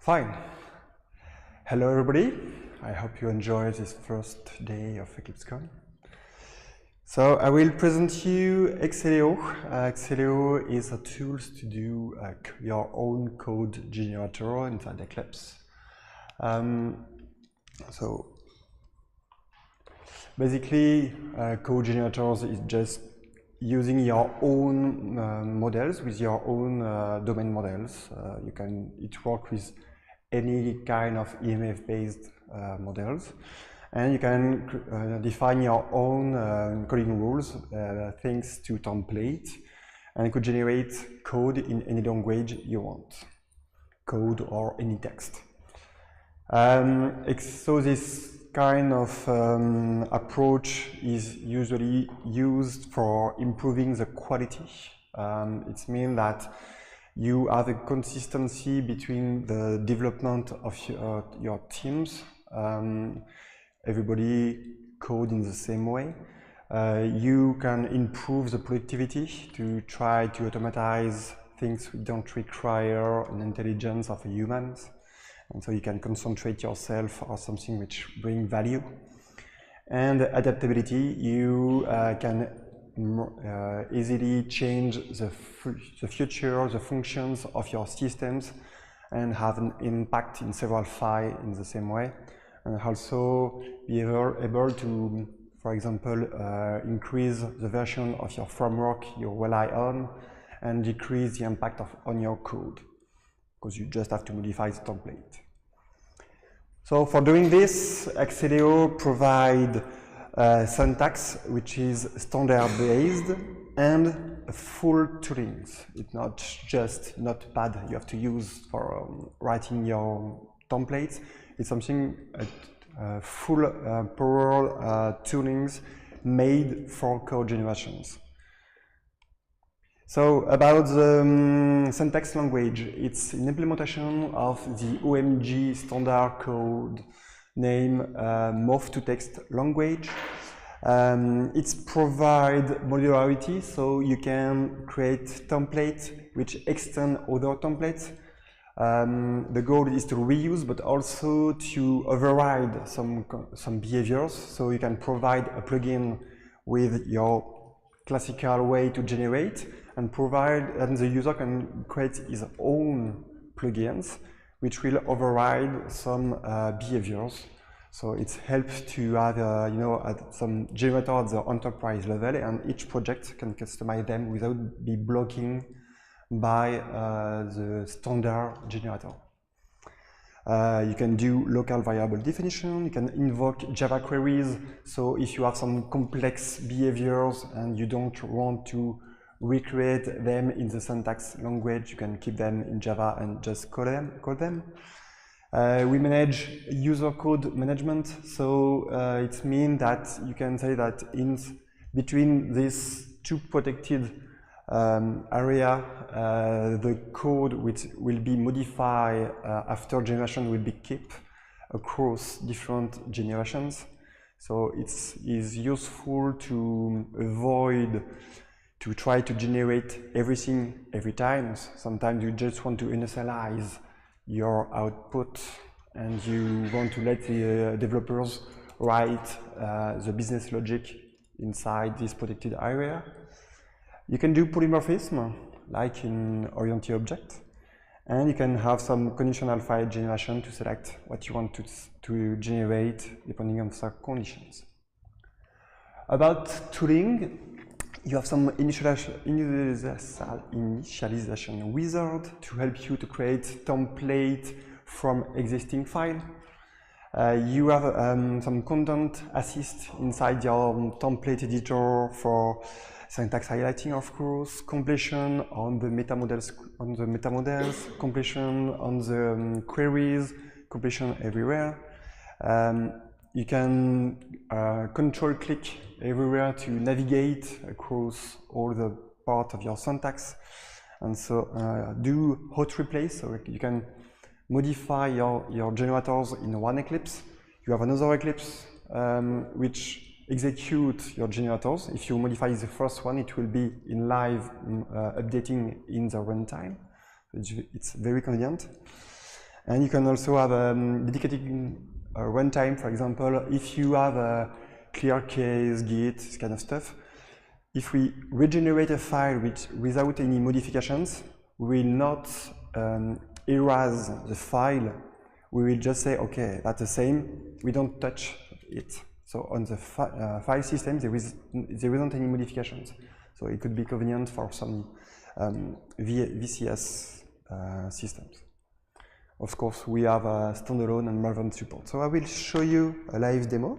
Fine. Hello everybody. I hope you enjoy this first day of EclipseCon. So I will present you Acceleo. Acceleo is a tool to do your own code generator inside Eclipse. So basically, code generators is just using your own models with your own domain models. It works with any kind of EMF-based models, and you can define your own coding rules, things to template, and you could generate code in any language you want, code or any text. So this kind of approach is usually used for improving the quality. It means that you have a consistency between the development of your teams. Everybody code in the same way. You can improve the productivity to try to automatize things that don't require an intelligence of humans. And so you can concentrate yourself on something which brings value. And adaptability, you can easily change the future, the functions of your systems, and have an impact in several files in the same way. And also be able to, for example, increase the version of your framework you rely on and decrease the impact on your code, because you just have to modify the template. So for doing this, Acceleo provides syntax which is standard-based and full tooling. It's not just Notepad you have to use for writing your templates. It's something full power toolings made for code generations. So about the syntax language, it's an implementation of the OMG standard code named Morph to Text language. It provides modularity, so you can create templates which extend other templates. The goal is to reuse, but also to override some behaviors. So you can provide a plugin with your classical way to generate, and the user can create his own plugins which will override some behaviors. So it helps to have some generator at the enterprise level, and each project can customize them without be blocking by the standard generator. You can do local variable definition, you can invoke Java queries, so if you have some complex behaviors and you don't want to recreate them in the syntax language, you can keep them in Java and just code them. We manage user code management, so it means that you can say that in between these two protected area, the code which will be modified after generation will be kept across different generations. So it is useful to avoid to try to generate everything every time. Sometimes you just want to initialize your output and you want to let the developers write the business logic inside this protected area. You can do polymorphism, like in oriented object, and you can have some conditional file generation to select what you want to generate depending on some conditions. About tooling, you have some initialization wizard to help you to create template from existing file. You have some content assist inside your template editor for syntax highlighting, of course, completion on the meta models, completion on the queries, completion everywhere. You can control click everywhere to navigate across all the part of your syntax, and so do hot replace, so you can modify your generators in one Eclipse. You have another Eclipse which execute your generators. If you modify the first one, it will be in live updating in the runtime. It's very convenient. And you can also have dedicated runtime, for example, if you have a clear case, Git, this kind of stuff. If we regenerate a file without any modifications, we will not erase the file. We will just say, okay, that's the same. We don't touch it. So on the file system, there isn't any modifications. So it could be convenient for some VCS systems. Of course, we have a standalone and Malvern support. So I will show you a live demo.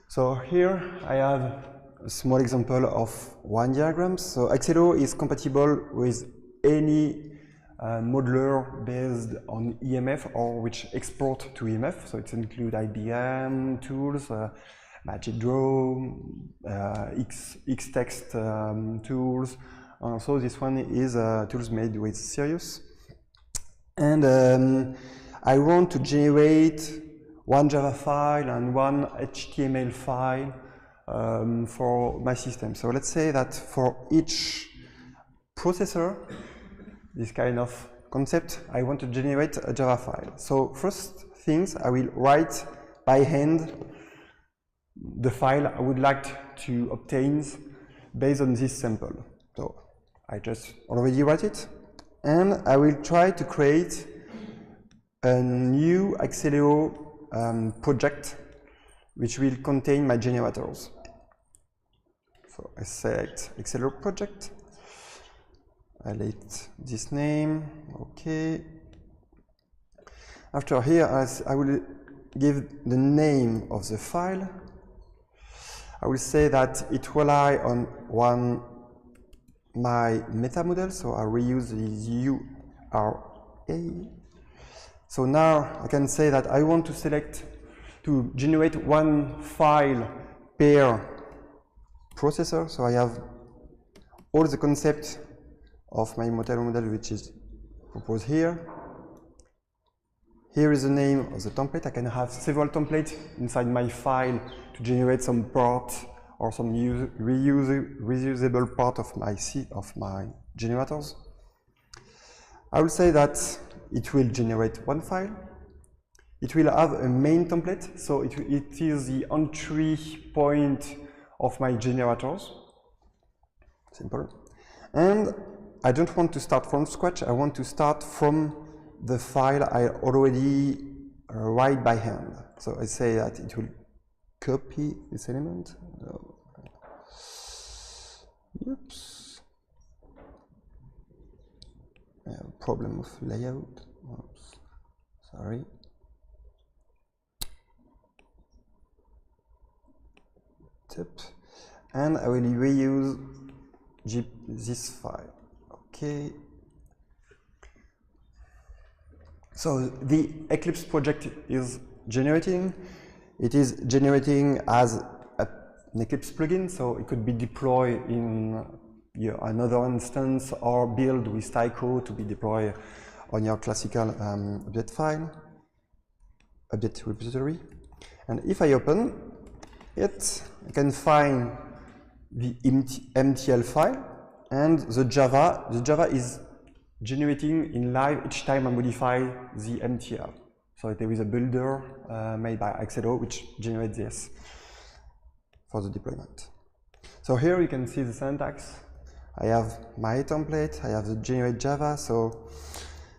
So here I have a small example of one diagram. So Acceleo is compatible with any modeler based on EMF or which export to EMF. So it includes IBM tools, Magic Draw, Xtext tools. So this one is tools made with Sirius. And I want to generate one Java file and one HTML file for my system. So let's say that for each processor, this kind of concept, I want to generate a Java file. So first things, I will write by hand the file I would like to obtain based on this sample. So I just already write it, and I will try to create a new Acceleo project which will contain my generators. So I select Acceleo project. I let this name, okay. After here, I will give the name of the file. I will say that it relies on my meta model, so I reuse the URA. So now I can say that I want to generate one file per processor. So I have all the concepts of my model which is proposed here. Here is the name of the template. I can have several templates inside my file to generate some part or some reusable part of my generators. I will say that it will generate one file. It will have a main template, so it is the entry point of my generators. Simple. And I don't want to start from scratch. I want to start from the file I already write by hand. So I say that it will copy this element. Oops. I have a problem of layout. Oops. Sorry. And I will reuse this file. Okay. So the Eclipse project is generating. It is generating as an Eclipse plugin, so it could be deployed in another instance or built with Tycho to be deployed on your classical update file, update repository. And if I open it, I can find the MTL file and the Java. The Java is generating in live each time I modify the MTL. So there is a builder made by Acceleo which generates this for the deployment. So here you can see the syntax. I have my template, I have the generate Java, so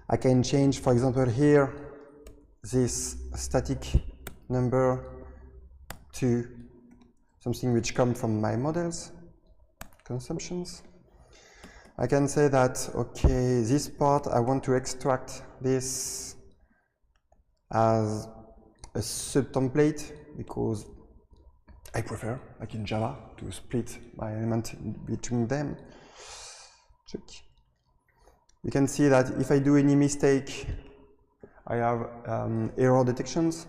I can change, for example, here this static number to something which comes from my models, consumptions. I can say that, okay, this part I want to extract this as a subtemplate because I prefer, like in Java, to split my element between them. Check. You can see that if I do any mistake, I have error detections.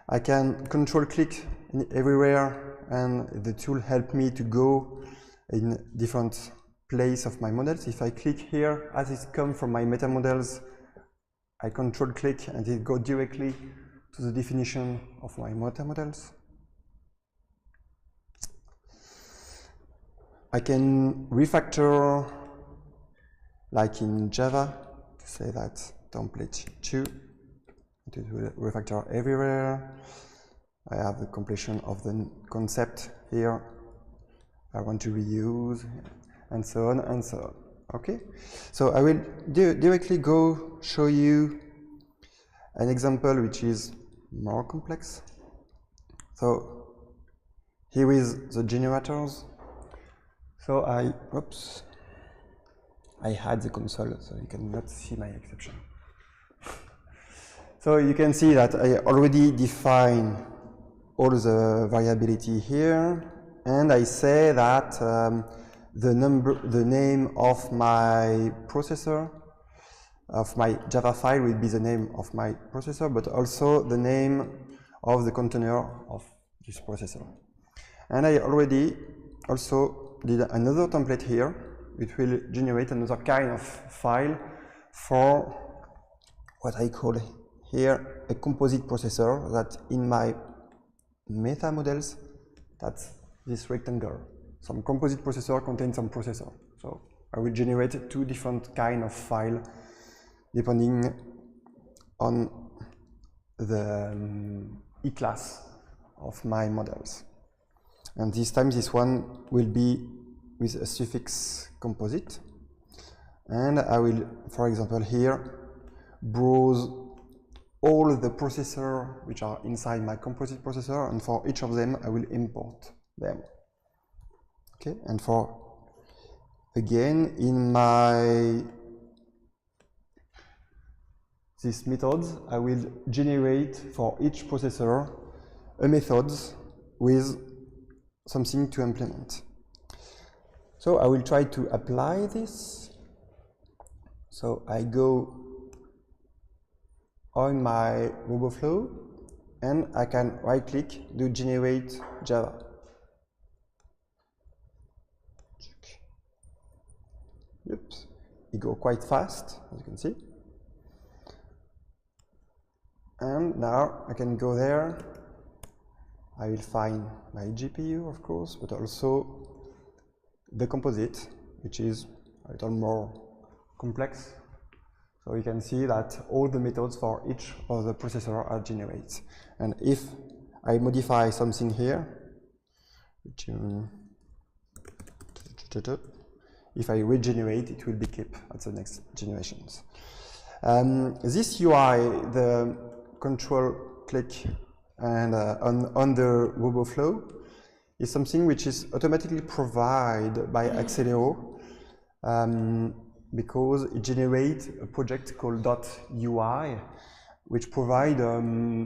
I can control click everywhere and the tool helps me to go in different place of my models. If I click here, as it comes from my meta models, I control click and it goes directly to the definition of my meta models. I can refactor like in Java to say that template 2, it will refactor everywhere. I have the completion of the concept here. I want to reuse, and so on and so on. Okay, so I will directly go show you an example which is more complex. So here is the generators. So I had the console, so you cannot see my exception. So you can see that I already define all the variability here, and I say that the name of my processor, of my Java file, will be the name of my processor, but also the name of the container of this processor. And I already also did another template here, which will generate another kind of file for what I call here a composite processor, that in my meta models, that's this rectangle. Some composite processor contains some processor. So I will generate two different kind of file depending on the E-class of my models. And this time this one will be with a suffix composite. And I will, for example, here browse all the processors which are inside my composite processor, and for each of them I will import them. Okay, and for again in my these methods I will generate for each processor a method with something to implement. So I will try to apply this. So I go on my RoboFlow and I can right click, do generate Java. Oops, it goes quite fast, as you can see. And now I can go there. I will find my GPU, of course, but also the composite, which is a little more complex. So you can see that all the methods for each of the processor are generated. And if I modify something here, which, if I regenerate, it will be kept at the next generations. This UI, the control click and on the RoboFlow, is something which is automatically provided by Acceleo, because it generates a project called .ui, which provide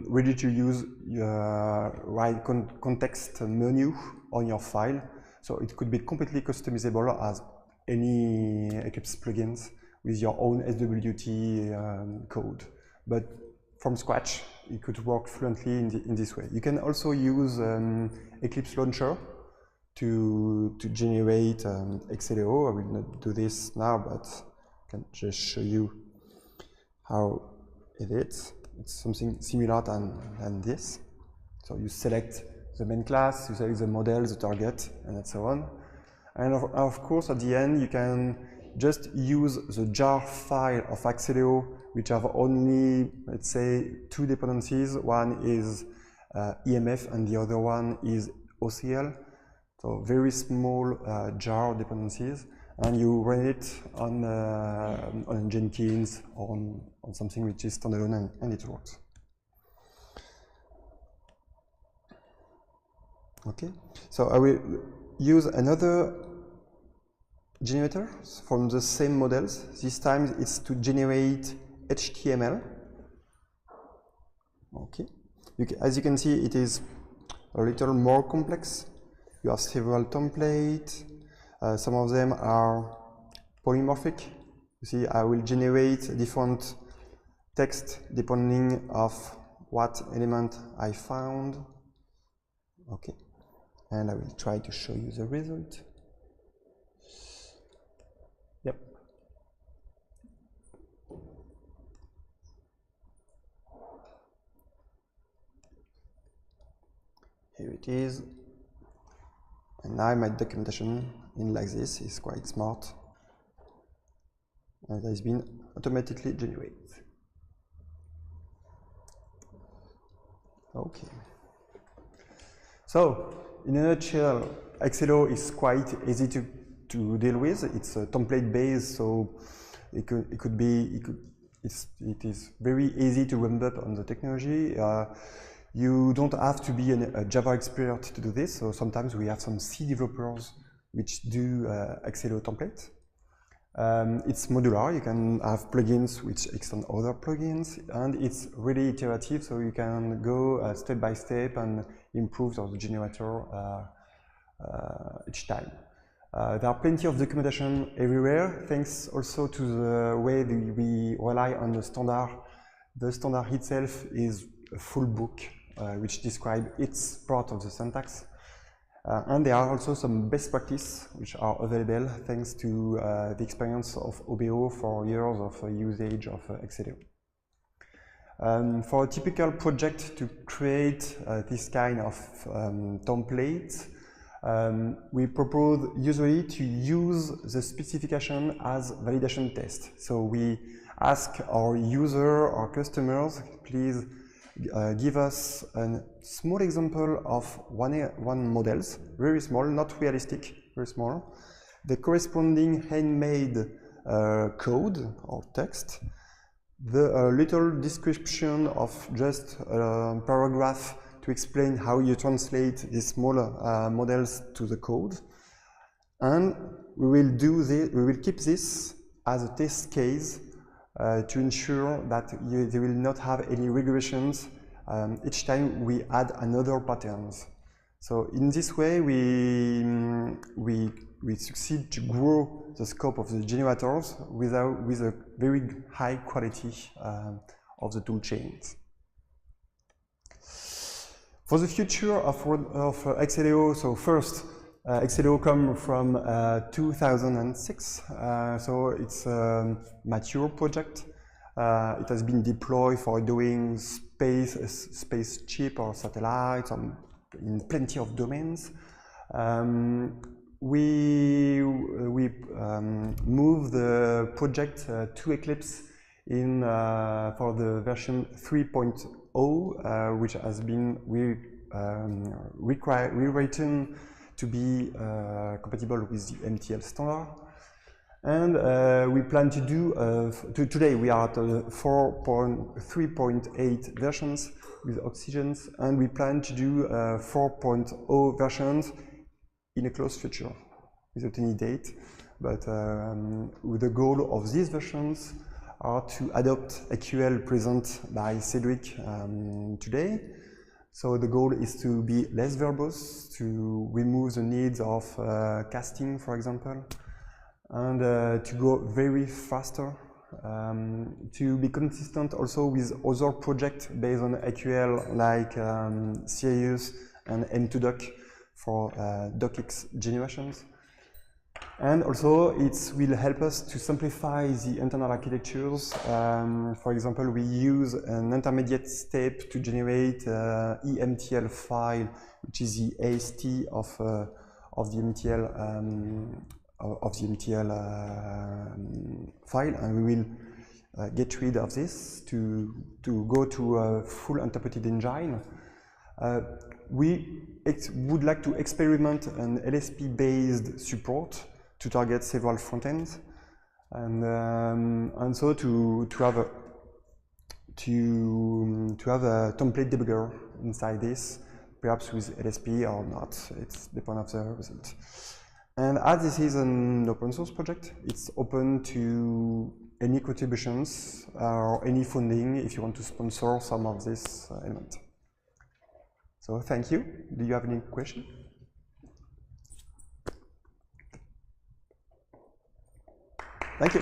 ready to use right context menu on your file. So it could be completely customizable as any Eclipse plugins with your own SWT code. But from scratch, it could work fluently in this way. You can also use Eclipse Launcher to generate Acceleo. I will not do this now, but I can just show you how it is. It's something similar than this. So you select the main class, you select the model, the target, and so on. And of course, at the end, you can just use the jar file of Acceleo, which have only, let's say, two dependencies. One is EMF and the other one is OCL. So very small jar dependencies, and you run it on Jenkins or on something which is standalone, and it works. Okay, so I will use another generator from the same models. This time it's to generate HTML. Okay, as you can see, it is a little more complex. You have several templates. Some of them are polymorphic. You see, I will generate different text depending of what element I found. Okay, and I will try to show you the result. Yep. Here it is. And now my documentation in like this is quite smart. and it has been automatically generated. Okay. So, in a nutshell, Acceleo is quite easy to deal with. It's a template based, so it is very easy to ramp up on the technology. You don't have to be a Java expert to do this. So sometimes we have some C developers which do Acceleo template. It's modular. You can have plugins which extend other plugins, and it's really iterative. So you can go step by step and improve the generator each time. There are plenty of documentation everywhere, thanks also to the way we rely on the standard. The standard itself is a full book which describes its part of the syntax. And there are also some best practices which are available thanks to the experience of Obeo for years of usage of Acceleo. For a typical project to create this kind of template, we propose usually to use the specification as validation test. So we ask our user or customers, please give us a small example of one models, very small, not realistic, very small. The corresponding handmade code or text, the little description of just a paragraph to explain how you translate these smaller models to the code, and we will keep this as a test case to ensure that they will not have any regressions each time we add another patterns. So in this way, we succeed to grow the scope of the generators with a very high quality of the tool chains. For the future of Acceleo, so first, Acceleo comes from 2006, so it's a mature project. It has been deployed for doing space chip or satellites in plenty of domains. We moved the project to Eclipse for the version 3.0, which has been rewritten to be compatible with the MTL standard. And we plan to do, today we are at 3.8 versions with Oxygens, and we plan to do 4.0 versions in a close future, without any date. But the goal of these versions are to adopt AQL present by Cedric today. So the goal is to be less verbose, to remove the needs of casting, for example, and to go very faster, to be consistent also with other projects based on AQL like Sirius and M2Doc for docx generations. And also it will help us to simplify the internal architectures. For example, we use an intermediate step to generate EMTL file, which is the AST of the MTL file, and we will get rid of this to go to a full interpreted engine. We would like to experiment an LSP-based support to target several frontends, and so to have a template debugger inside this, perhaps with LSP or not. It's depends of the result. And as this is an open source project, it's open to any contributions or any funding if you want to sponsor some of this element. So thank you. Do you have any questions? Thank you.